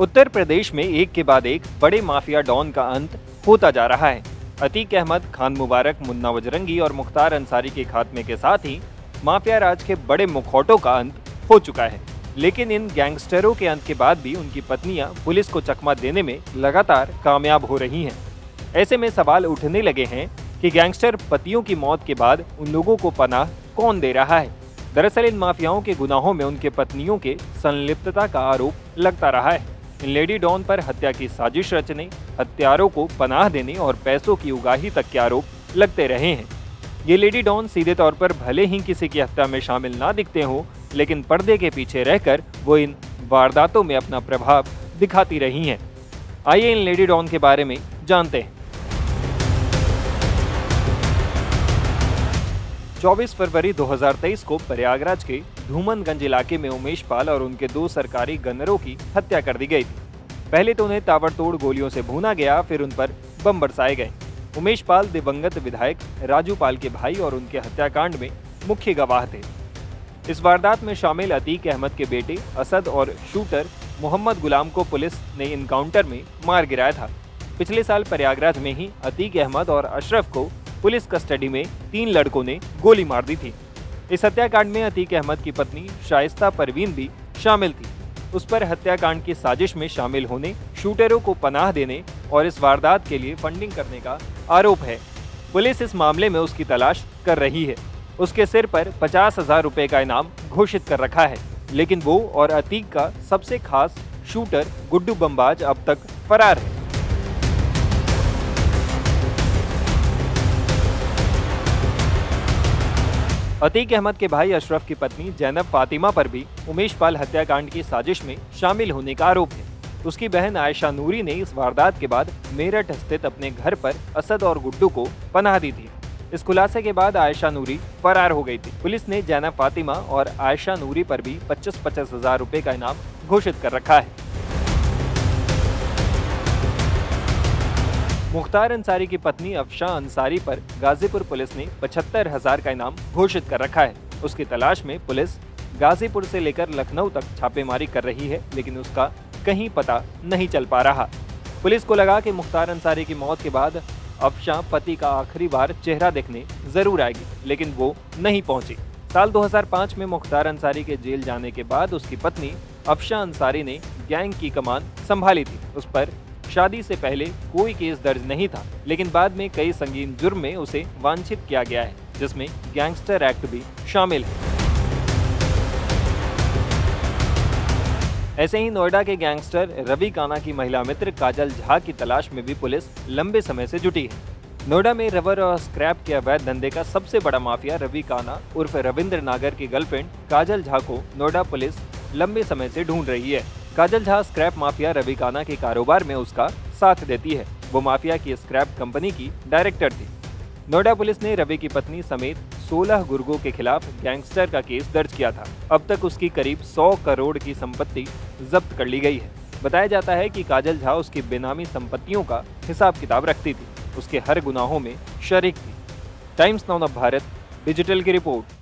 उत्तर प्रदेश में एक के बाद एक बड़े माफिया डॉन का अंत होता जा रहा है। अतीक अहमद, खान मुबारक, मुन्ना बजरंगी और मुख्तार अंसारी के खात्मे के साथ ही माफिया राज के बड़े मुखौटों का अंत हो चुका है। लेकिन इन गैंगस्टरों के अंत के बाद भी उनकी पत्नियां पुलिस को चकमा देने में लगातार कामयाब हो रही हैं। ऐसे में सवाल उठने लगे हैं कि गैंगस्टर पतियों की मौत के बाद उन लोगों को पनाह कौन दे रहा है। दरअसल इन माफियाओं के गुनाहों में उनके पत्नियों के संलिप्तता का आरोप लगता रहा है। इन लेडी डॉन पर हत्या की साजिश रचने, हत्यारों को पनाह देने और पैसों की उगाही तक के आरोप लगते रहे हैं। ये लेडी डॉन सीधे तौर पर भले ही किसी की हत्या में शामिल ना दिखते हो, लेकिन पर्दे के पीछे रहकर वो इन वारदातों में अपना प्रभाव दिखाती रही हैं। आइए इन लेडी डॉन के बारे में जानते हैं। 24 फरवरी 2023 को प्रयागराज के धूमनगंज इलाके में उमेश पाल और उनके 2 सरकारी गनरों की हत्या कर दी गई थी। पहले तो उन्हें ताबड़तोड़ गोलियों से भूना गया, फिर उन पर बम बरसाए गए। उमेश पाल दिवंगत विधायक राजू पाल के भाई और उनके हत्याकांड में मुख्य गवाह थे। इस वारदात में शामिल अतीक अहमद के बेटे असद और शूटर मोहम्मद गुलाम को पुलिस ने इनकाउंटर में मार गिराया था। पिछले साल प्रयागराज में ही अतीक अहमद और अशरफ को पुलिस कस्टडी में 3 लड़कों ने गोली मार दी थी। इस हत्याकांड में अतीक अहमद की पत्नी शाइस्ता परवीन भी शामिल थी। उस पर हत्याकांड की साजिश में शामिल होने, शूटरों को पनाह देने और इस वारदात के लिए फंडिंग करने का आरोप है। पुलिस इस मामले में उसकी तलाश कर रही है। उसके सिर पर 50,000 रुपए का इनाम घोषित कर रखा है, लेकिन वो और अतीक का सबसे खास शूटर गुड्डू बमबाज अब तक फरार है। अतीक अहमद के भाई अशरफ की पत्नी जैनब फातिमा पर भी उमेश पाल हत्याकांड की साजिश में शामिल होने का आरोप है। उसकी बहन आयशा नूरी ने इस वारदात के बाद मेरठ स्थित अपने घर पर असद और गुड्डू को पनाह दी थी। इस खुलासे के बाद आयशा नूरी फरार हो गई थी। पुलिस ने जैनब फातिमा और आयशा नूरी पर भी 25-25 हजार रुपए का इनाम घोषित कर रखा है। मुख्तार अंसारी की पत्नी अफशा अंसारी पर गाजीपुर पुलिस ने 75,000 का इनाम घोषित कर रखा है। उसकी तलाश में पुलिस गाजीपुर से लेकर लखनऊ तक छापेमारी कर रही है, लेकिन उसका कहीं पता नहीं चल पा रहा। पुलिस को लगा कि मुख्तार अंसारी की मौत के बाद अफशा पति का आखिरी बार चेहरा देखने जरूर आएगी, लेकिन वो नहीं पहुंची। साल 2005 में मुख्तार अंसारी के जेल जाने के बाद उसकी पत्नी अफशा अंसारी ने गैंग की कमान संभाली थी। उस पर शादी से पहले कोई केस दर्ज नहीं था, लेकिन बाद में कई संगीन जुर्म में उसे वांछित किया गया है, जिसमें गैंगस्टर एक्ट भी शामिल है। ऐसे ही नोएडा के गैंगस्टर रवि काना की महिला मित्र काजल झा की तलाश में भी पुलिस लंबे समय से जुटी है। नोएडा में रबर और स्क्रैप के अवैध धंधे का सबसे बड़ा माफिया रवि काना उर्फ रविंद्र नागर की गर्लफ्रेंड काजल झा को नोएडा पुलिस लंबे समय से ढूंढ रही है। काजल झा स्क्रैप माफिया रवि काना के कारोबार में उसका साथ देती है। वो माफिया की स्क्रैप कंपनी की डायरेक्टर थी। नोएडा पुलिस ने रवि की पत्नी समेत 16 गुर्गों के खिलाफ गैंगस्टर का केस दर्ज किया था। अब तक उसकी करीब 100 करोड़ की संपत्ति जब्त कर ली गई है। बताया जाता है कि काजल झा उसकी बेनामी संपत्तियों का हिसाब किताब रखती थी, उसके हर गुनाहों में शरीक थी। Times now of Bharat digital की रिपोर्ट।